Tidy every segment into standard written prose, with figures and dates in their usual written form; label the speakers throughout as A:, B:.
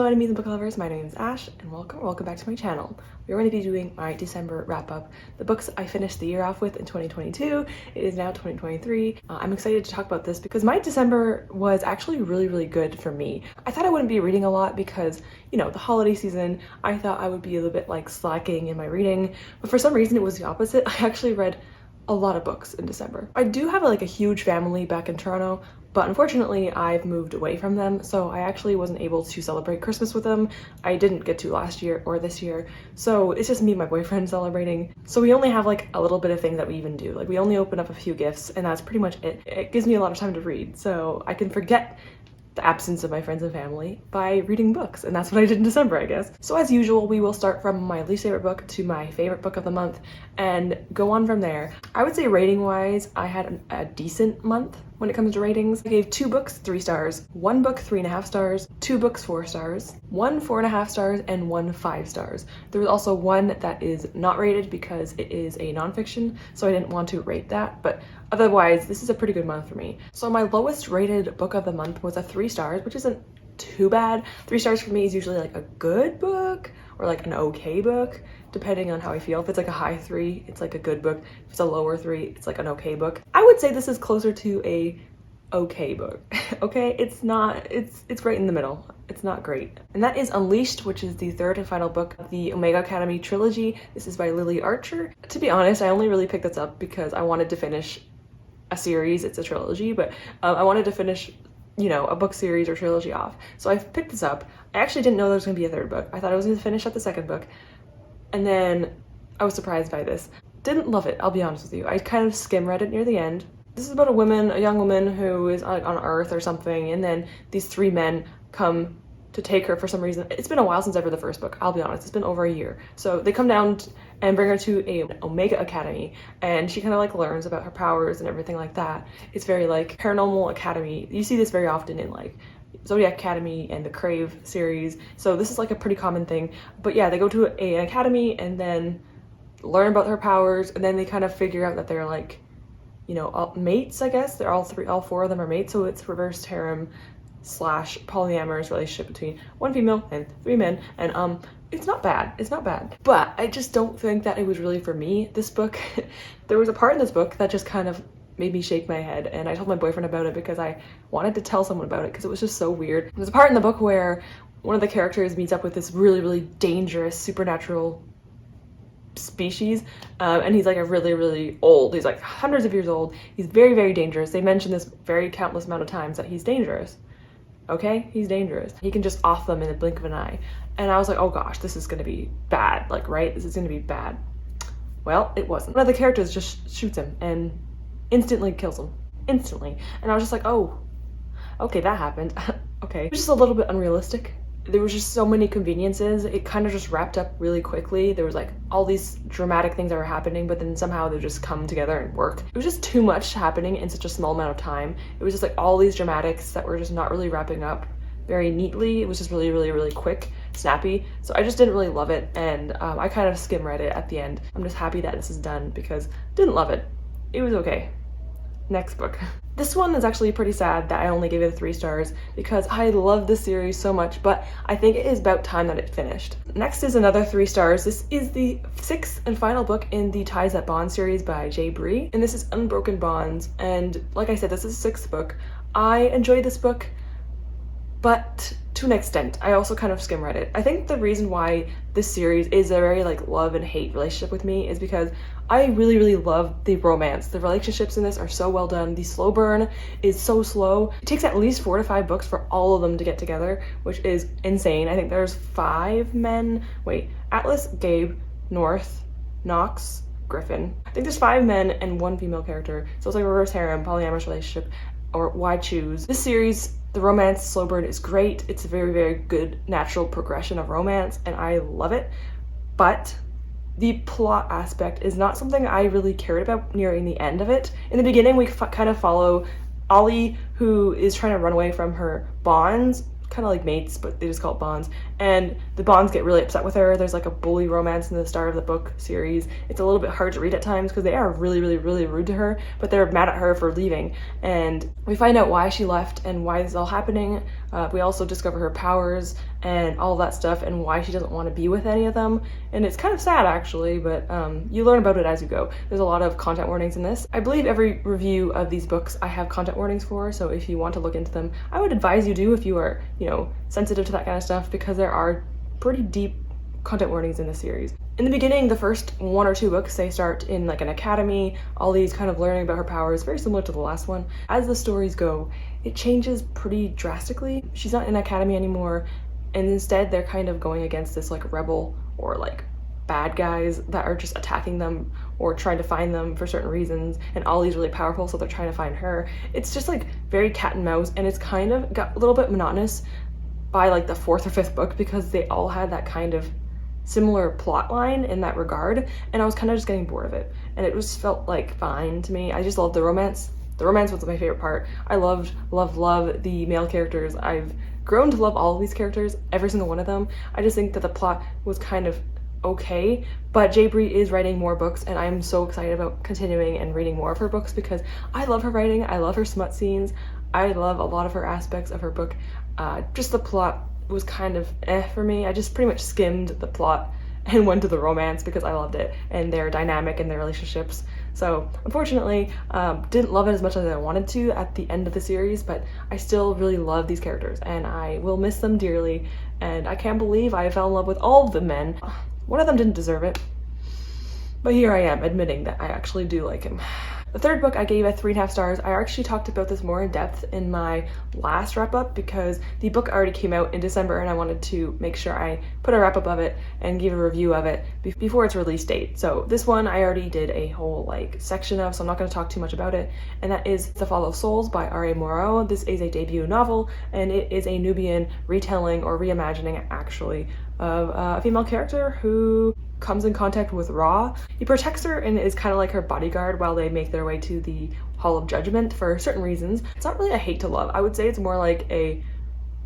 A: enemies and book lovers, my name is Ash and welcome back to my channel. We're going to be doing my December wrap up, the books I finished the year off with in 2022. It is now 2023. I'm excited to talk about this because my December was actually really good for me. I thought I wouldn't be reading a lot because, you know, the holiday season, I thought I would be a little bit like slacking in my reading, but for some reason it was the opposite. I actually read a lot of books in December. I do have like a huge family back in Toronto, but unfortunately I've moved away from them, so I actually wasn't able to celebrate Christmas with them. I didn't get to last year or this year, so it's just me and my boyfriend celebrating. So we only have like a little bit of things that we even do. Like we only open up a few gifts and that's pretty much it. It gives me a lot of time to read, so I can forget the absence of my friends and family by reading books, and that's what I did in December, I guess. So as usual, we will start from my least favorite book to my favorite book of the month and go on from there. I would say rating wise, I had a decent month when it comes to ratings. I gave 2 books 3 stars, 1 book 3.5 stars, 2 books 4 stars, 1 4.5 stars, and 1 5 stars. There was also one that is not rated because it is a nonfiction, so I didn't want to rate that, but otherwise this is a pretty good month for me. So my lowest rated book of the month was a 3 stars, which isn't too bad. 3 stars for me is usually like a good book or like an okay book, depending on how I feel. If it's like a high 3, it's like a good book. If it's a lower 3, it's like an okay book. I would say this is closer to a okay book. Okay, it's not, it's right in the middle. It's not great. And that is Unleashed, which is the 3rd and final book of the Manga Academy trilogy. This is by Lily Archer. To be honest, I only really picked this up because I wanted to finish a series. It's a trilogy, but I wanted to finish, you know, a book series or trilogy off. So I picked this up. I actually didn't know there was going to be a 3rd book. I thought I was going to finish at the 2nd book, and then I was surprised by this. Didn't love it, I'll be honest with you. I kind of skim read it near the end. This is about a young woman who is on Earth or something, and then these 3 men come to take her for some reason. It's been a while since I've read the 1st book, I'll be honest. It's been over a year. So they come down and bring her to an Omega Academy, and she kind of like learns about her powers and everything like that. It's very like Paranormal Academy. You see this very often in like Zodiac Academy and the Crave series, so this is like a pretty common thing. But yeah, they go to an academy and then learn about her powers, and then they kind of figure out that they're like, you know, all mates, I guess. They're all 4 of them are mates, so it's reverse harem / polyamorous relationship between 1 female and 3 men, and it's not bad. It's not bad, but I just don't think that it was really for me, this book. There was a part in this book that just kind of made me shake my head, and I told my boyfriend about it because I wanted to tell someone about it because it was just so weird. There's a part in the book where one of the characters meets up with this really dangerous supernatural species, and he's like a really old, he's like hundreds of years old. He's very dangerous. They mention this very countless amount of times that he's dangerous. Okay, he's dangerous. He can just off them in the blink of an eye. And I was like, oh gosh, this is gonna be bad, like, right? This is gonna be bad. Well, it wasn't. One of the characters just shoots him and instantly kills him. Instantly. And I was just like, oh, okay, that happened. Okay. It was just a little bit unrealistic. There was just so many conveniences. It kind of just wrapped up really quickly. There was like all these dramatic things that were happening, but then somehow they just come together and work. It was just too much happening in such a small amount of time. It was just like all these dramatics that were just not really wrapping up very neatly. It was just really quick, snappy. So I just didn't really love it, and I kind of skim read it at the end. I'm just happy that this is done because didn't love it. It was okay. Next book. This one is actually pretty sad that I only gave it 3 stars because I love this series so much, but I think it is about time that it finished. Next is another 3 stars. This is the 6th and final book in the Ties That Bond series by J. Bree, and this is Unbroken Bonds. And like I said, this is the 6th book. I enjoyed this book, but to an extent. I also kind of skim read it. I think the reason why this series is a very like love and hate relationship with me is because I really love the romance. The relationships in this are so well done. The slow burn is so slow. It takes at least 4 to 5 books for all of them to get together, which is insane. I think there's 5 men. Wait, Atlas, Gabe, North, Knox, Griffin. I think there's 5 men and 1 female character. So it's like a reverse harem, polyamorous relationship, or why choose? This series, the romance slow burn is great. It's a very good natural progression of romance, and I love it. But the plot aspect is not something I really cared about nearing the end of it. In the beginning, we kind of follow Ollie, who is trying to run away from her bonds, kind of like mates, but they just call it bonds. And the bonds get really upset with her. There's like a bully romance in the start of the book series. It's a little bit hard to read at times because they are really rude to her, but they're mad at her for leaving. And we find out why she left and why this is all happening We also discover her powers and all that stuff and why she doesn't want to be with any of them. And it's kind of sad actually, but you learn about it as you go. There's a lot of content warnings in this. I believe every review of these books I have content warnings for, so if you want to look into them, I would advise you do if you are, you know, sensitive to that kind of stuff, because there are pretty deep content warnings in this series. In the beginning, the first 1 or 2 books, they start in like an academy, all these kind of learning about her powers, very similar to the last one. As the stories go, it changes pretty drastically. She's not in academy anymore, and instead they're kind of going against this like rebel or like bad guys that are just attacking them or trying to find them for certain reasons, and Ollie's really powerful, so they're trying to find her. It's just like very cat and mouse, and it's kind of got a little bit monotonous by like the 4th or 5th book, because they all had that kind of similar plot line in that regard, and I was kind of just getting bored of it, and it just felt like fine to me. I just loved the romance. The romance was my favorite part. I loved the male characters. I've grown to love all of these characters, every single one of them. I just think that the plot was kind of okay, but J. Bree is writing more books, and I'm so excited about continuing and reading more of her books because I love her writing. I love her smut scenes. I love a lot of her aspects of her book. Just the plot was kind of for me. I just pretty much skimmed the plot and went to the romance because I loved it and their dynamic and their relationships. So unfortunately, didn't love it as much as I wanted to at the end of the series, but I still really love these characters and I will miss them dearly, and I can't believe I fell in love with all of the men. One of them didn't deserve it, but here I am admitting that I actually do like him. The 3rd book I gave a 3.5 stars. I actually talked about this more in depth in my last wrap up because the book already came out in December and I wanted to make sure I put a wrap up of it and give a review of it before its release date. So this one I already did a whole like section of, so I'm not going to talk too much about it, and that is The Fall of Souls by R.A. Moreau. This is a debut novel, and it is a Nubian retelling or reimagining actually of a female character who comes in contact with Ra. He protects her and is kind of like her bodyguard while they make their way to the Hall of Judgment for certain reasons. It's not really a hate to love. I would say it's more like a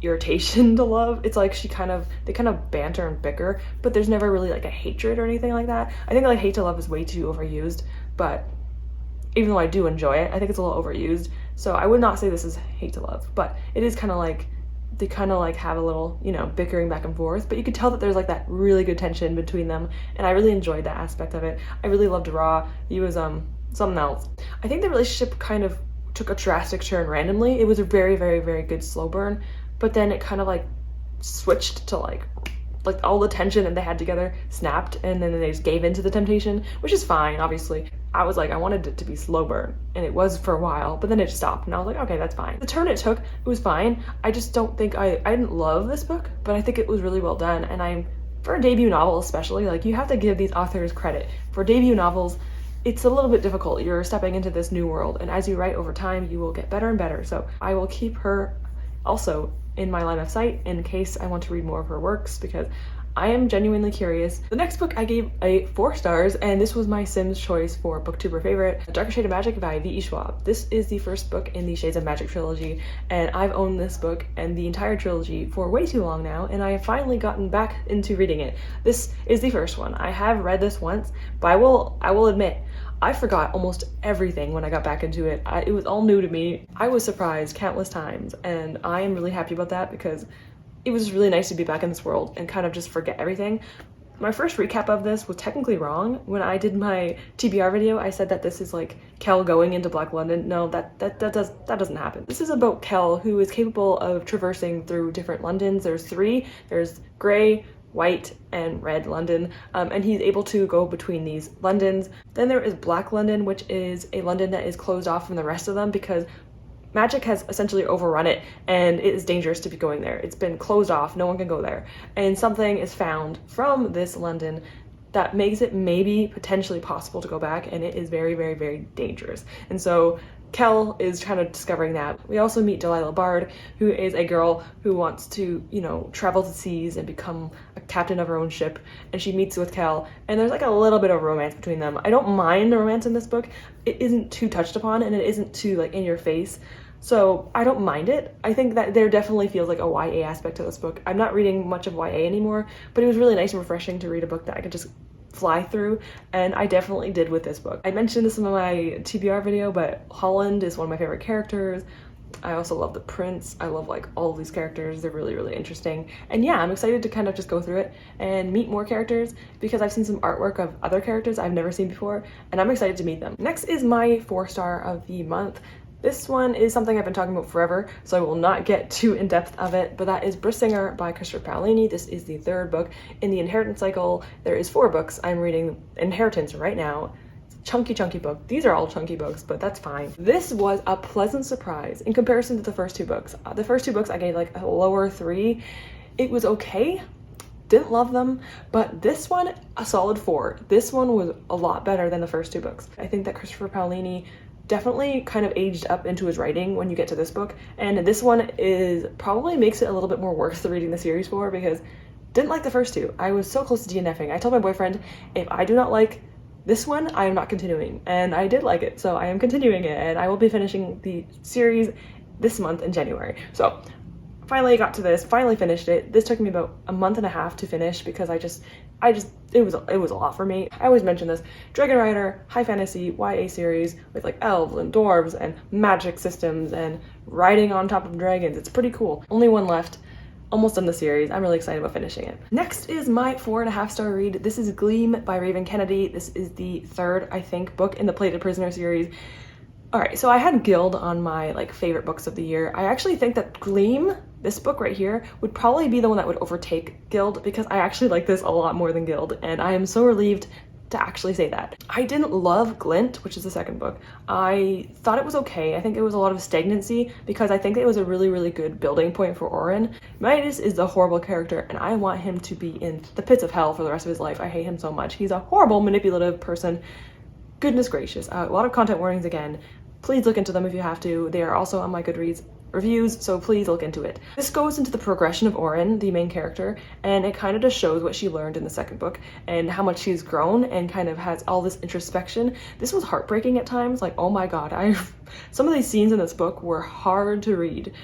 A: irritation to love. It's like they kind of banter and bicker, but there's never really like a hatred or anything like that. I think like hate to love is way too overused, but even though I do enjoy it, I think it's a little overused. So I would not say this is hate to love, but it is kind of like they kind of like have a little, you know, bickering back and forth, but you could tell that there's like that really good tension between them, and I really enjoyed that aspect of it. I really loved Ra. He was something else. I think the relationship kind of took a drastic turn randomly. It was a very, very, very good slow burn, but then it kind of like switched to like all the tension that they had together snapped, and then they just gave into the temptation, which is fine, obviously. I was like, I wanted it to be slow burn, and it was for a while, but then it stopped, and I was like, okay, that's fine. The turn it took, it was fine. I just don't think I didn't love this book, but I think it was really well done, and for a debut novel especially, like, you have to give these authors credit. For debut novels, it's a little bit difficult. You're stepping into this new world, and as you write over time, you will get better and better, so I will keep her also in my line of sight in case I want to read more of her works, because I am genuinely curious. The next book I gave a 4 stars, and this was my Sims choice for booktuber favorite, Darker Shade of Magic by V.E. Schwab. This is the first book in the Shades of Magic trilogy, and I've owned this book and the entire trilogy for way too long now, and I have finally gotten back into reading it. This is the first one. I have read this once, but I will admit, I forgot almost everything when I got back into it. It was all new to me. I was surprised countless times, and I am really happy about that because it was really nice to be back in this world and kind of just forget everything. My first recap of this was technically wrong. When I did my TBR video, I said that this is like Kel going into Black London. No, that doesn't happen. This is about Kel, who is capable of traversing through different Londons. There's 3. There's grey, white, and red London, and he's able to go between these Londons. Then there is Black London, which is a London that is closed off from the rest of them because magic has essentially overrun it and it is dangerous to be going there. It's been closed off, no one can go there. And something is found from this London that makes it maybe potentially possible to go back, and it is very, very, very dangerous. And so Kel is kind of discovering that. We also meet Delilah Bard, who is a girl who wants to, you know, travel the seas and become a captain of her own ship, and she meets with Kel, and there's like a little bit of romance between them. I don't mind the romance in this book. It isn't too touched upon, and it isn't too like in your face, so I don't mind it. I think that there definitely feels like a YA aspect to this book. I'm not reading much of YA anymore, but it was really nice and refreshing to read a book that I could just fly through, and I definitely did with this book. I mentioned this in my TBR video, but Holland is one of my favorite characters. I also love the prints. I love like all of these characters. They're really, really interesting. And yeah, I'm excited to kind of just go through it and meet more characters because I've seen some artwork of other characters I've never seen before, and I'm excited to meet them. Next is my 4-star of the month. This one is something I've been talking about forever, so I will not get too in depth of it, but that is Brissinger by Christopher Paolini. This is the 3rd book in the Inheritance cycle. There is 4 books. I'm reading Inheritance right now. Chunky book. These are all chunky books, but that's fine. This was a pleasant surprise in comparison to the first 2 books. The first 2 books I gave like a lower 3. It was okay. Didn't love them, but this one, a solid 4. This one was a lot better than the first 2 books. I think that Christopher Paolini definitely kind of aged up into his writing when you get to this book, and this one is probably makes it a little bit more worth reading the series for, because didn't like the first 2. I was so close to DNFing. I told my boyfriend, if I do not like this one, I am not continuing, and I did like it, so I am continuing it, and I will be finishing the series this month in January. So finally got to this, finally finished it. This took me about a month and a half to finish because it was a lot for me. I always mention this, Dragon Rider, high fantasy, YA series with like elves and dwarves and magic systems and riding on top of dragons. It's pretty cool. Only one left. Almost done the series. I'm really excited about finishing it. Next is my 4.5-star read. This is Gleam by Raven Kennedy. This is the 3rd, I think, book in the Plated Prisoner series. All right, so I had Guild on my like favorite books of the year. I actually think that Gleam, this book right here, would probably be the one that would overtake Guild because I actually like this a lot more than Guild, and I am so relieved to actually say that. I didn't love Glint, which is the 2nd book. I thought it was okay. I think it was a lot of stagnancy because I think it was a really, really good building point for Oren. Midas is the horrible character, and I want him to be in the pits of hell for the rest of his life. I hate him so much. He's a horrible, manipulative person. Goodness gracious. A lot of content warnings again. Please look into them if you have to. They are also on my Goodreads reviews, so please look into it. This goes into the progression of Oren, the main character, and it kind of just shows what she learned in the 2nd book and how much she's grown and kind of has all this introspection. This was heartbreaking at times, like, oh my god, some of these scenes in this book were hard to read.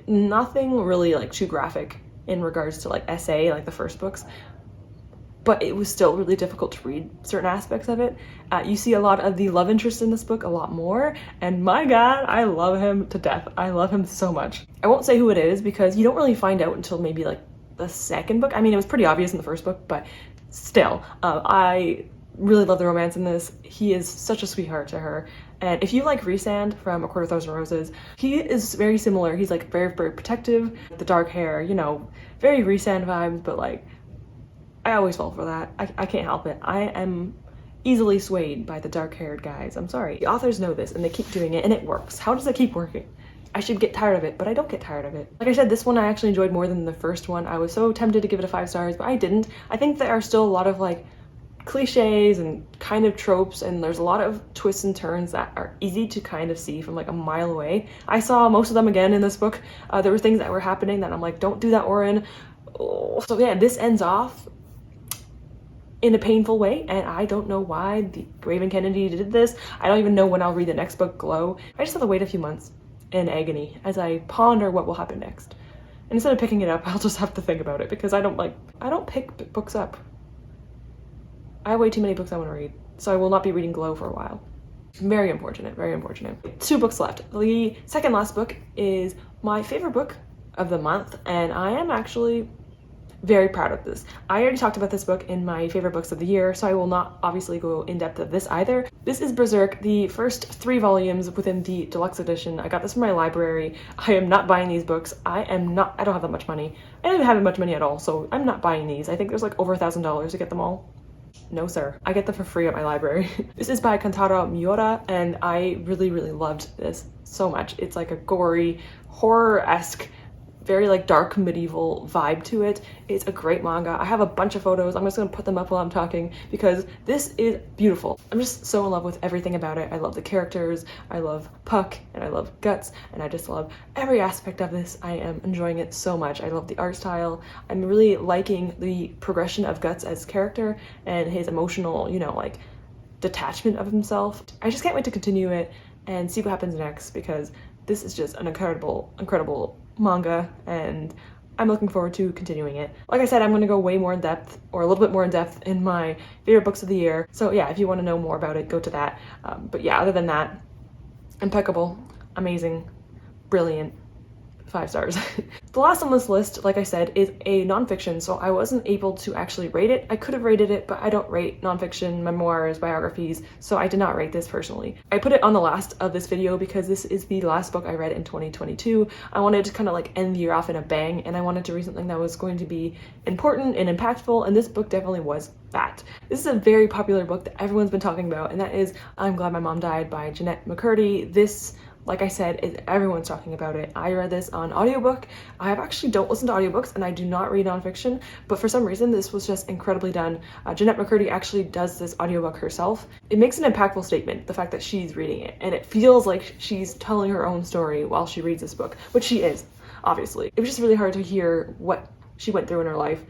A: Nothing really like too graphic in regards to like SA, like the first books, but it was still really difficult to read certain aspects of it. You see a lot of the love interest in this book a lot more, and my god, I love him to death. I love him so much. I won't say who it is because you don't really find out until maybe like the 2nd book. I mean, it was pretty obvious in the 1st book, but still, I really love the romance in this. He is such a sweetheart to her. And if you like Rhysand from A Quarter Thousand Roses, he is very similar. He's like very, very protective, the dark hair, you know, very Rhysand vibes, but like, I always fall for that. I can't help it. I am easily swayed by the dark-haired guys. I'm sorry. The authors know this and they keep doing it and it works. How does it keep working? I should get tired of it, but I don't get tired of it. Like I said, this one I actually enjoyed more than the first one. I was so tempted to give it a 5 stars, but I didn't. I think there are still a lot of like cliches and kind of tropes, and there's a lot of twists and turns that are easy to kind of see from like a mile away. I saw most of them again in this book. There were things that were happening that I'm like, don't do that, Oren. Oh. So yeah, this ends off in a painful way, and I don't know why the Raven Kennedy did this. I don't even know when I'll read the next book, Glow. I just have to wait a few months in agony as I ponder what will happen next. And instead of picking it up, I'll just have to think about it because I don't pick books up. I have way too many books I want to read, so I will not be reading Glow for a while. Very unfortunate, very unfortunate. 2 books left. The second last book is my favorite book of the month, and I am actually very proud of this. I already talked about this book in my favorite books of the year, so I will not obviously go in depth of this either. This is Berserk, the first 3 volumes within the deluxe edition. I got this from my library. I am not buying these books. I don't have that much money. I don't have much money at all, so I'm not buying these. I think there's like over $1,000 to get them all. No sir, I get them for free at my library. This is by Kantaro Miura, and I really, really loved this so much. It's like a gory, horror-esque, very like dark medieval vibe to it. It's a great manga. I have a bunch of photos. I'm just gonna put them up while I'm talking because this is beautiful. I'm just so in love with everything about it. I love the characters, I love Puck, and I love Guts, and I just love every aspect of this. I am enjoying it so much. I love the art style. I'm really liking the progression of Guts as character and his emotional, you know, like detachment of himself. I just can't wait to continue it and see what happens next because this is just an incredible, incredible manga, and I'm looking forward to continuing it. Like I said, I'm going to go way more in depth, or a little bit more in depth, in my favorite books of the year. So yeah, if you want to know more about it, go to that. But yeah, other than that, impeccable, amazing, brilliant, 5 stars. The last on this list, like I said, is a nonfiction, so I wasn't able to actually rate it. I could have rated it, but I don't rate nonfiction, memoirs, biographies, so I did not rate this personally. I put it on the last of this video because this is the last book I read in 2022. I wanted to kind of like end the year off in a bang, and I wanted to read something that was going to be important and impactful, and this book definitely was that. This is a very popular book that everyone's been talking about, and that is I'm Glad My Mom Died by Jeanette McCurdy. This, like I said, everyone's talking about it. I read this on audiobook. I actually don't listen to audiobooks and I do not read nonfiction, but for some reason this was just incredibly done. Jeanette McCurdy actually does this audiobook herself. It makes an impactful statement, the fact that she's reading it, and it feels like she's telling her own story while she reads this book, which she is, obviously. It was just really hard to hear what she went through in her life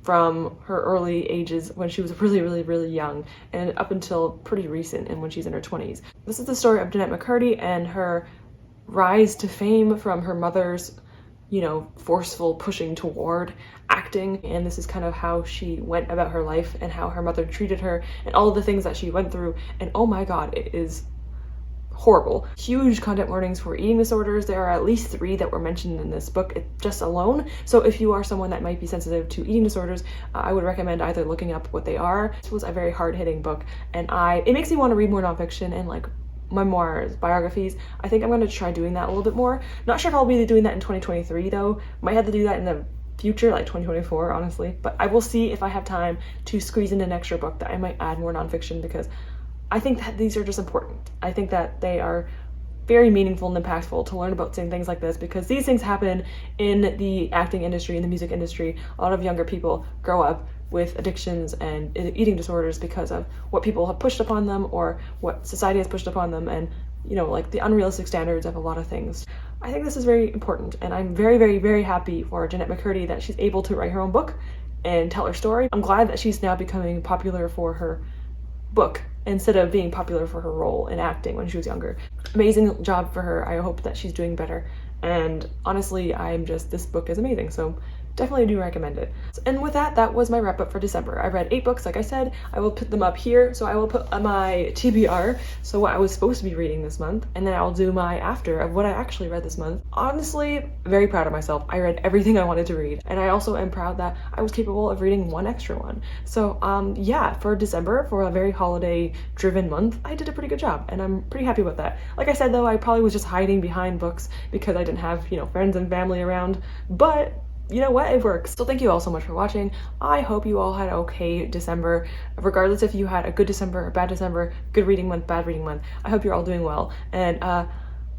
A: from her early ages when she was really young and up until pretty recent and when she's in her 20s. This is the story of Jeanette McCurdy and her rise to fame from her mother's, you know, forceful pushing toward acting, and this is kind of how she went about her life and how her mother treated her and all of the things that she went through, and oh my god, it is horrible. Huge content warnings for eating disorders. There are at least 3 that were mentioned in this book just alone. So if you are someone that might be sensitive to eating disorders, I would recommend either looking up what they are. This was a very hard-hitting book, and it makes me want to read more nonfiction and like memoirs, biographies. I think I'm going to try doing that a little bit more. Not sure if I'll be doing that in 2023 though. Might have to do that in the future, like 2024, honestly. But I will see if I have time to squeeze in an extra book that I might add more nonfiction, because I think that these are just important. I think that they are very meaningful and impactful to learn about things like this, because these things happen in the acting industry, in the music industry. A lot of younger people grow up with addictions and eating disorders because of what people have pushed upon them or what society has pushed upon them, and you know, like the unrealistic standards of a lot of things. I think this is very important, and I'm very happy for Jeanette McCurdy that she's able to write her own book and tell her story. I'm glad that she's now becoming popular for her book instead of being popular for her role in acting when she was younger. Amazing job for her. I hope that she's doing better. And honestly, this book is amazing. So definitely do recommend it. And with that, that was my wrap up for December. I read 8 books, like I said. I will put them up here. So I will put my TBR, so what I was supposed to be reading this month, and then I'll do my after of what I actually read this month. Honestly, very proud of myself. I read everything I wanted to read, and I also am proud that I was capable of reading 1 extra one. So yeah, for December, for a very holiday driven month, I did a pretty good job, and I'm pretty happy with that. Like I said though, I probably was just hiding behind books because I didn't have, you know, friends and family around, but you know what, it works. So thank you all so much for watching. I hope you all had an okay December, regardless if you had a good December or bad December, good reading month, bad reading month. I hope you're all doing well, and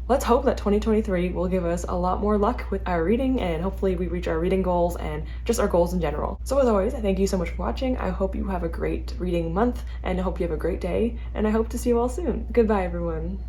A: let's hope that 2023 will give us a lot more luck with our reading, and hopefully we reach our reading goals and just our goals in general. So as always, thank you so much for watching. I hope you have a great reading month, and I hope you have a great day, and I hope to see you all soon. Goodbye everyone.